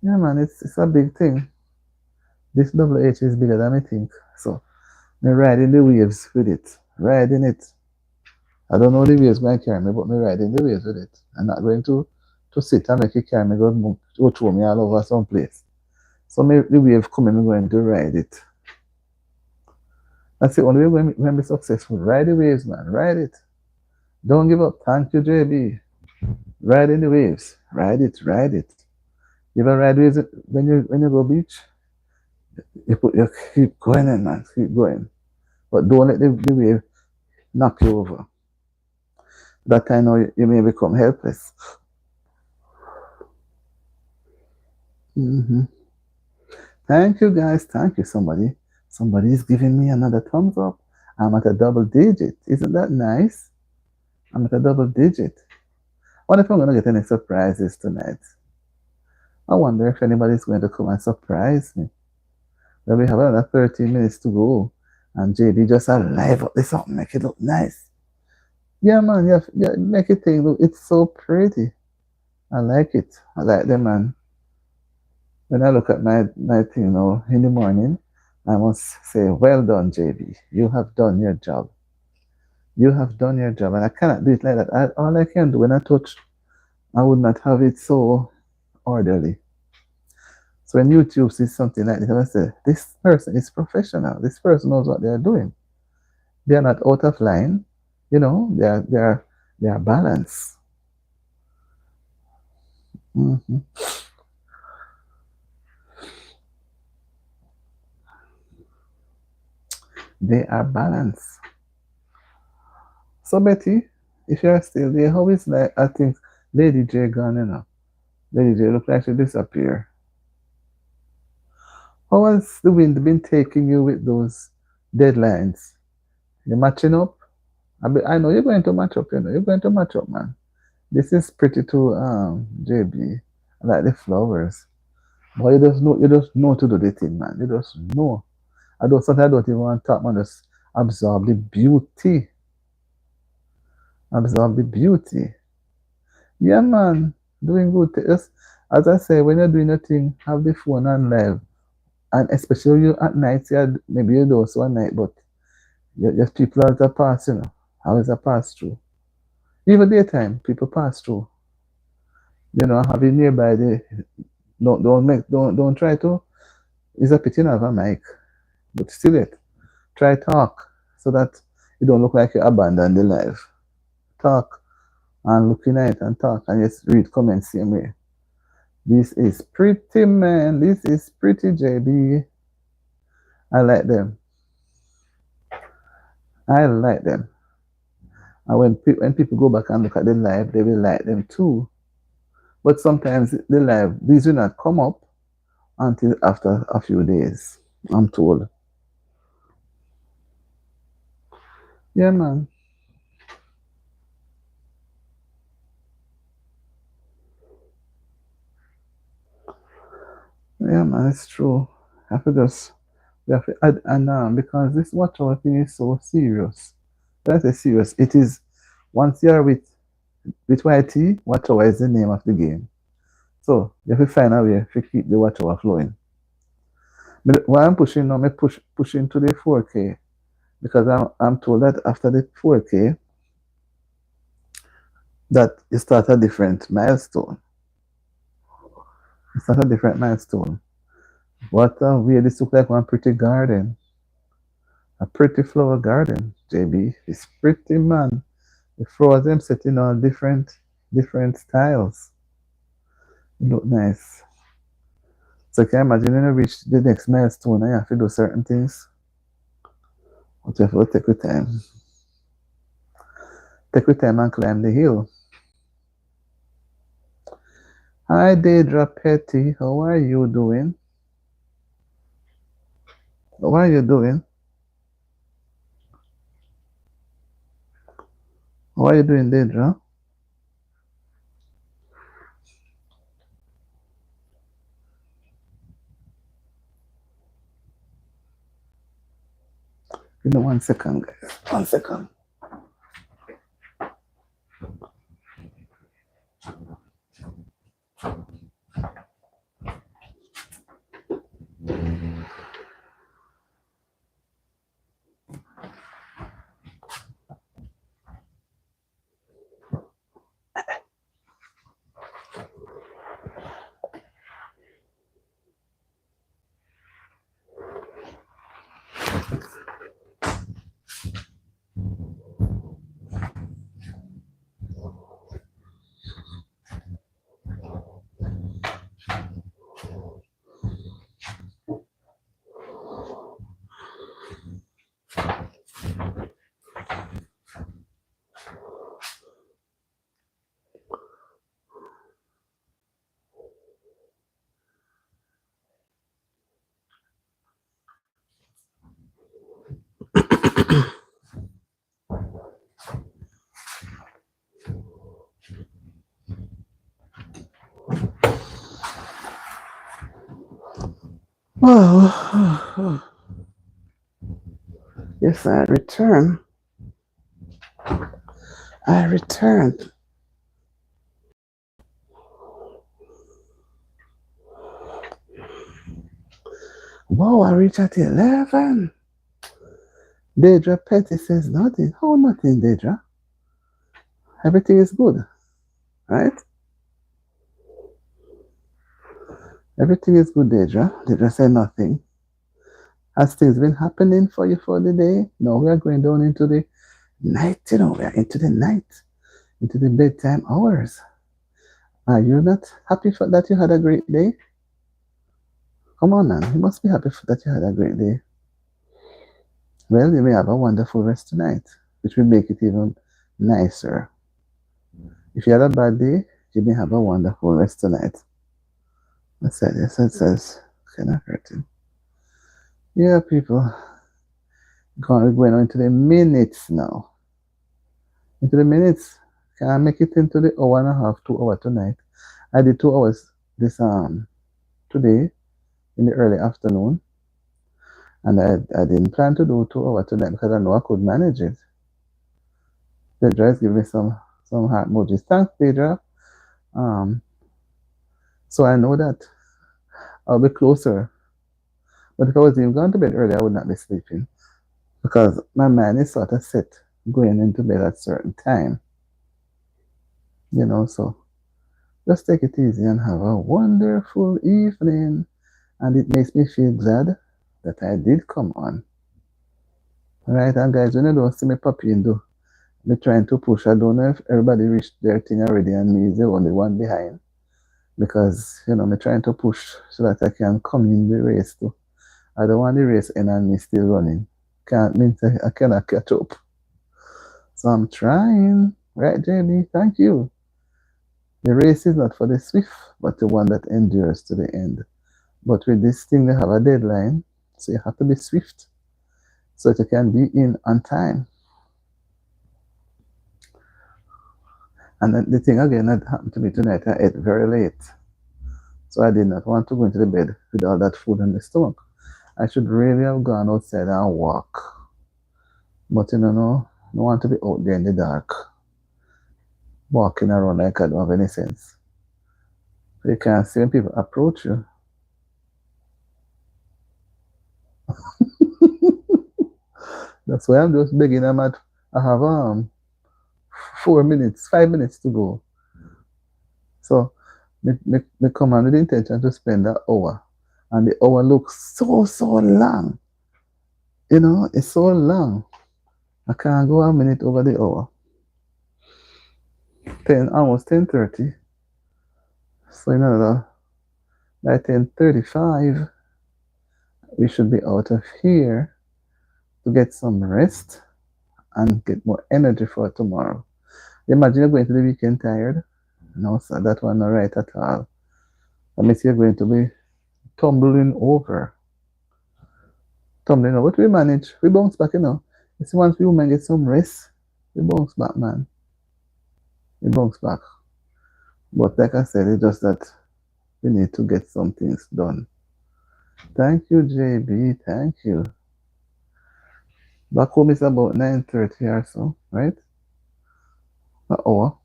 Yeah, man, it's a big thing. This WH is bigger than I think. So me riding the waves with it. Riding it. I don't know the waves going to carry me, but me riding the waves with it. I'm not going to sit and make it carry me, go throw me all over some place. So the wave coming, I'm going to ride it. That's the only way we're going to be successful. Ride the waves, man. Ride it. Don't give up. Thank you, JB. Riding the waves. Ride it. You ever ride waves when you go beach? You keep going in, man. Keep going. But don't let the wave knock you over. That time now you may become helpless. Thank you, guys. Thank you, somebody. Somebody is giving me another thumbs up. I'm at a double digit. Isn't that nice? I'm at a double digit. What if I'm going to get any surprises tonight? I wonder if anybody's going to come and surprise me. Well, we have another 13 minutes to go. And JB just live up this something, make it look nice. Yeah, man, yeah, make it look, it's so pretty. I like it. I like them, man. When I look at my thing now in the morning, I must say, well done, JB. You have done your job. You have done your job. And I cannot do it like that. All I can do when I touch, I would not have it so orderly. So when YouTube sees something like this, I say, this person is professional. This person knows what they are doing. They are not out of line. You know, they are balanced. They are balanced. So Betty, if you're still there, how is like I think Lady J gone, you know? Lady J look like she disappeared. How has the wind been taking you with those deadlines? You're matching up? I know you're going to match up, you know. You're going to match up, man. This is pretty too, JB. I like the flowers. But you just know to do the thing, man. You just know. Sometimes I don't even want to talk, man. Just absorb the beauty. Absorb the beauty. Yeah, man. Doing good. Just, as I say, when you're doing a thing, have the phone on live. And especially you at night, maybe you do so at night, but your people are to pass, you know. How is a pass through? Even daytime, people pass through. You know, have it nearby the don't try to. It's a pity not have a mic. But still try talk so that you don't look like you abandon the life. Talk and looking at it and talk and just read comments same way. This is pretty, man. This is pretty, JB. I like them. I like them. And when people go back and look at the live, they will like them too. But sometimes the live, these will not come up until after a few days, I'm told. Yeah, man. Yeah, man, it's true. I have to just, we have to add, and because this watchhour thing is so serious. When I say serious, it is, once you're with YT, watchhour is the name of the game. So you have to find a way to keep the watchhour flowing. But what I'm pushing now, I'm pushing to the 4K, because I'm told that after the 4K, that you start a different milestone. You start a different milestone. What a way this look like one pretty garden. A pretty flower garden, JB. It's pretty, man. The flowers them set in all different styles. It look nice. So can you imagine when you reach the next milestone and you have to do certain things? But you have to take your time. Take your time and climb the hill. Hi Deidre Petty, how are you doing? How are you doing? How are you doing, Deidre? Give me 1 second, guys. 1 second. Oh, yes, I return. I returned. Whoa, I reached at 11. Deidre Petty says nothing. How nothing, Deidre? Everything is good, right? Everything is good, Deidre. Deidre said nothing. Has things been happening for you for the day? No, we are going down into the night, we are into the night, into the bedtime hours. Are you not happy for that you had a great day? Come on, man. You must be happy for that you had a great day. Well, you may have a wonderful rest tonight, which will make it even nicer. If you had a bad day, you may have a wonderful rest tonight. That's it. Yes, it says kind of hurting. Yeah, people. Going on into the minutes now. Into the minutes. Can I make it into the hour and a half, 2 hour tonight? I did 2 hours this today in the early afternoon. And I didn't plan to do 2 hours tonight because I know I could manage it. Deidre is giving me some heart emojis. Thanks, Deidre. So I know that I'll be closer. But if I was even going to bed early, I would not be sleeping because my mind is sort of set going into bed at a certain time. So just take it easy and have a wonderful evening. And it makes me feel glad that I did come on. All right, and guys, when you don't see me popping, me trying to push. I don't know if everybody reached their thing already and me is the only one behind. Because, me trying to push so that I can come in the race too. I don't want the race end and me still running. Can't mean I cannot catch up. So I'm trying. Right, Jamie? Thank you. The race is not for the swift, but the one that endures to the end. But with this thing, they have a deadline, so you have to be swift so that you can be in on time. And the thing again that happened to me tonight, I ate very late. So I did not want to go into the bed with all that food in the stomach. I should really have gone outside and walk. But no, I don't want to be out there in the dark, walking around like I don't have any sense. So you can't see when people approach you. That's why I'm just begging them at I have 4 minutes, 5 minutes to go. So me come on with the intention to spend that hour. And the hour looks so long. You know, it's so long. I can't go a minute over the hour. 10, almost 10:30. So in another, by 10:35, we should be out of here to get some rest and get more energy for tomorrow. Imagine you're going to the weekend tired. No, sir, that one not right at all. That means you're going to be tumbling over. Tumbling over. But we manage. We bounce back, you know. You see, once we women get some rest, we bounce back, man. We bounce back. But like I said, it's just that we need to get some things done. Thank you, JB. Thank you. Back home is about 9:30 or so, right? An hour.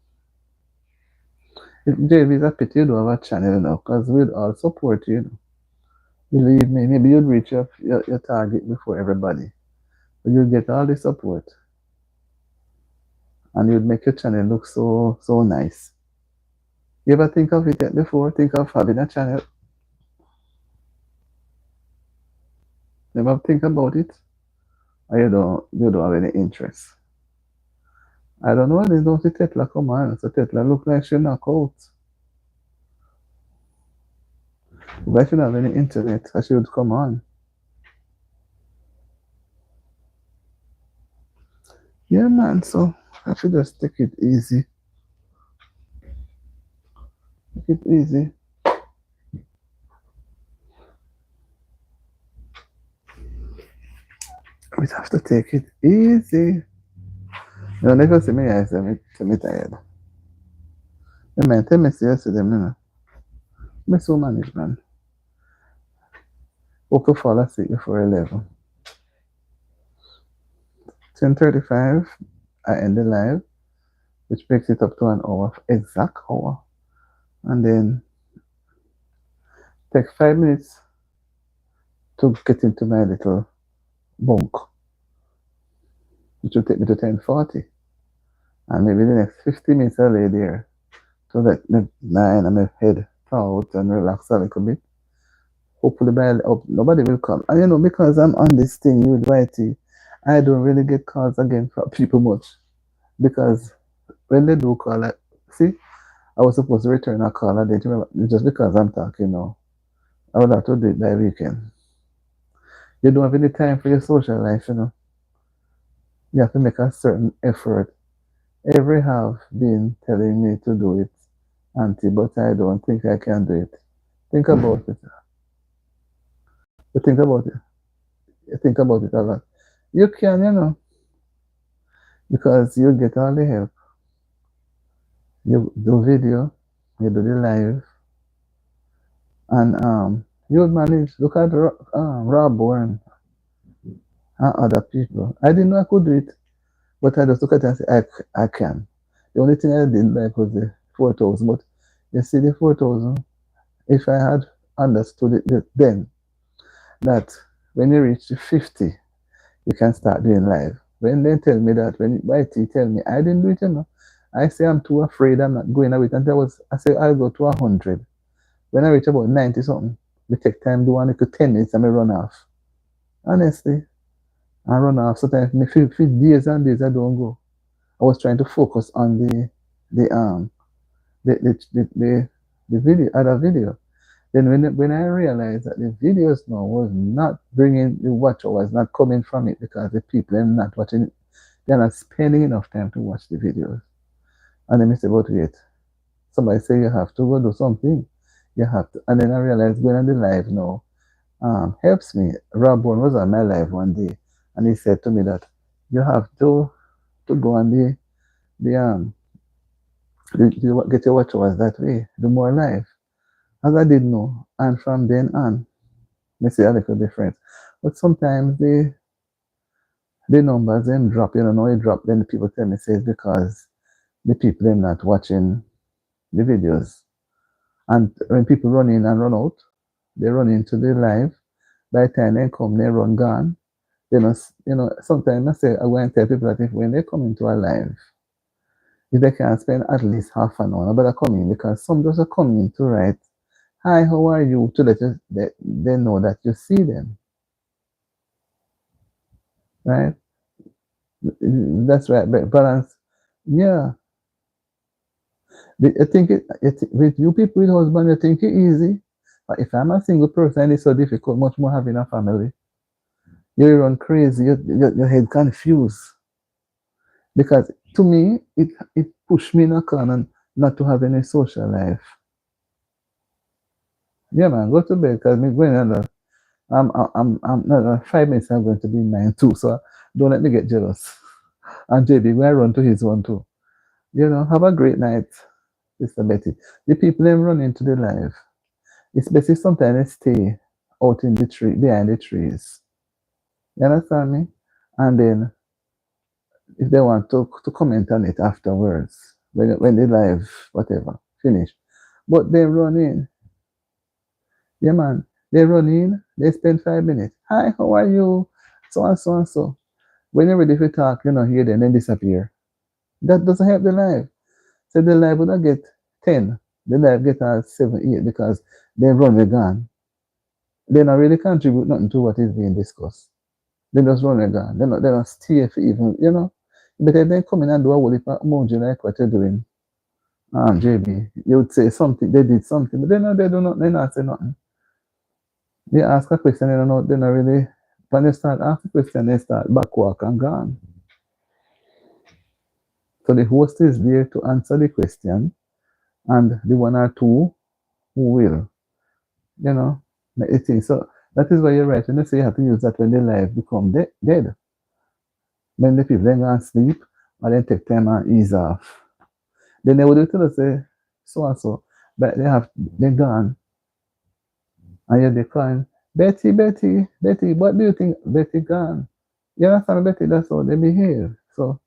If JB is a pity you don't have a channel now, because we'd all support you. Believe me, maybe you'd reach your target before everybody. But you'd get all the support. And you'd make your channel look so nice. You ever think of it yet before? Think of having a channel? Never think about it? Or you don't have any interest? I don't know, I didn't see Tetla come on. So Tetla look like she knock out. If I should have any internet, I should come on. Yeah, man, so I should just take it easy. Take it easy. We have to take it easy. You never see me eyes, me tired. Hey, man, tell me seriously, them, you know. Me so manage, man. Hope to fall asleep before 11. 10:35, I end the live, which makes it up to an hour, exact hour. And then take 5 minutes to get into my little bunk, which will take me to 10:40. And maybe the next 50 minutes I'll lay there to let me lie on my head out and relax a little bit. Hopefully nobody will come. And you know, because I'm on this thing with YT, I don't really get calls again from people much. Because when they do call, see, I was supposed to return a call. I didn't remember. Just because I'm talking now, I would have to do it by weekend. You don't have any time for your social life, you know. You have to make a certain effort. Every have been telling me to do it, Auntie, but I don't think I can do it. Think about it. You think about it. You think about it a lot. You can, you know, because you get all the help. You do video, you do the live, and you'll manage. Look at Rob Bourne and other people. I didn't know I could do it, but I just look at it and say, I can. The only thing I didn't like was the 4,000, but you see the 4,000, if I had understood it then, that when you reach the 50, you can start doing live. When they tell me that, when YT tell me, I didn't do it, you know. I say I'm too afraid, I'm not going away. Until I say I'll go to 100. When I reach about 90 something, we take time, do one little 10 minutes and I run off. Honestly, I run off. Sometimes me feel days and days I don't go. I was trying to focus on the video, other video. Then when I realized that the videos now was not bringing the watch hours, not coming from it because the people are not watching it, they're not spending enough time to watch the videos. And then I said, but wait, somebody say you have to go do something. You have to. And then I realized going on the live now helps me. Rob Bourne was on my live one day and he said to me that you have to go on get your watch hours that way, do more live. As I didn't know, and from then on, I see a little difference. But sometimes the numbers them drop, you know, it drop, then the people tell me say it's because the people are not watching the videos. And when people run in and run out, they run into the live. By the time they come, they run gone. You know, sometimes I say I go and tell people that if when they come into a live, if they can spend at least half an hour, better come in, because some just are coming to write, "Hi, how are you?" to let you, they know that you see them, right? That's right. But balance, yeah. I think with you people with husband, you think it easy. But if I'm a single person, it's so difficult. Much more having a family, you run crazy. Your head confused. Because to me, it pushed me in a corner not to have any social life. Yeah, man, go to bed because me going on. I'm not 5 minutes. I'm going to be 9 too. So don't let me get jealous. And JB, when I run to his one too. Have a great night, Sister Betty. The people them run into the life. It's basically sometimes they stay out in the tree behind the trees. You understand me? And then if they want to comment on it afterwards, when they live, whatever, finish. But they run in. Yeah, man. They run in, they spend 5 minutes. Hi, how are you? So and so and so. When you're ready to talk, hear them, then disappear. That doesn't help the life. So the life would not get 10. The life get 7, 8 because they run the gun. They don't really contribute nothing to what is being discussed. They just run the gun. They don't stay for even. But if they come in and do a whole heap of emoji like what you're doing, JB, you would say something, they did something, but they do not, they not say nothing. They ask a question, they don't really, when they start asking question, they start backwalk and gone. So the host is there to answer the question, and the one or two who will, make the thing. So that is why you're right. When they say you have to use that when the life become dead. Then the people then go and sleep, or then take time and ease off. Then they would tell us, say, so and so, but they're gone. And yet they crying, Betty, Betty, Betty, what do you think? Betty gone. You understand, Betty? That's how they behave. So,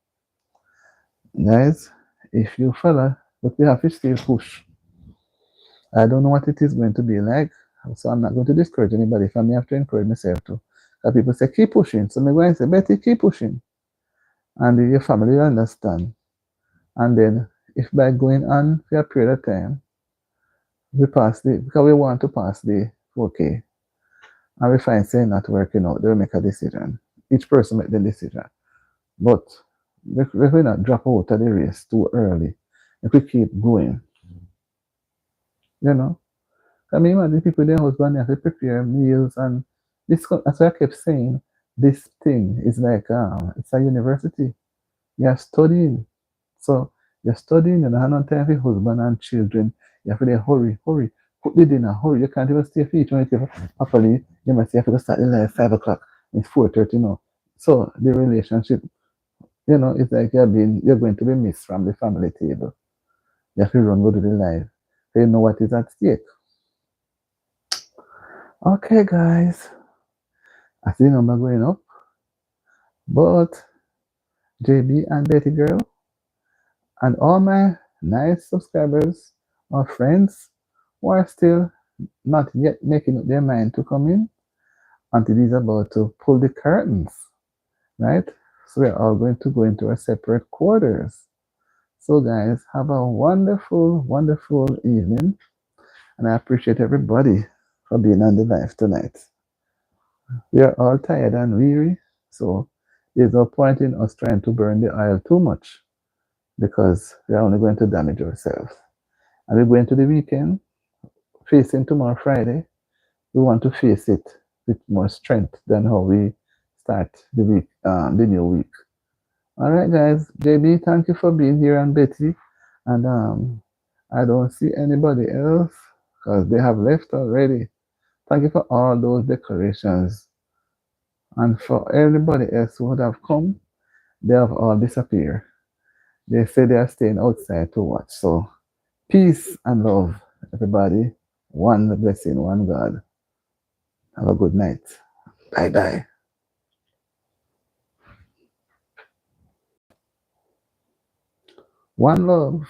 guys, if you follow, but we have to still push. I don't know what it is going to be like, so I'm not going to discourage anybody. If I may have to encourage myself too. Because people say, keep pushing. So I'm going to say, Betty, keep pushing. And your family will understand. And then, if by going on for a period of time, because we want to pass the 4K, and we find saying not working out, they will make a decision. Each person make the decision. But we will not drop out of the race too early. If we keep going, I mean, imagine people, their husband, they have to prepare meals, and this, as I kept saying, this thing is like, it's a university. You're studying. So you're studying, and I have no time for your husband and children. You have to hurry, hurry, cook the dinner, hurry. You can't even stay for each one. Happily, you might say you have to start the life 5 o'clock. It's 4:30 now. So the relationship, it's like you're going to be missed from the family table. You have to run, go to the life. So you know what is at stake. Okay, guys. I see the number going up. But JB and Betty Girl and all my nice subscribers or friends who are still not yet making up their mind to come in until he's about to pull the curtains, right? So we're all going to go into our separate quarters. So guys, have a wonderful, wonderful evening. And I appreciate everybody for being on the live tonight. We are all tired and weary, so there's no point in us trying to burn the oil too much because we are only going to damage ourselves. And we're going to the weekend, facing tomorrow, Friday. We want to face it with more strength than how we start the week, the new week. All right, guys. JB, thank you for being here, and Betty. And I don't see anybody else because they have left already. Thank you for all those decorations. And for everybody else who would have come, they have all disappeared. They say they are staying outside to watch. So, peace and love, everybody. One blessing, one God. Have a good night. Bye bye. One love.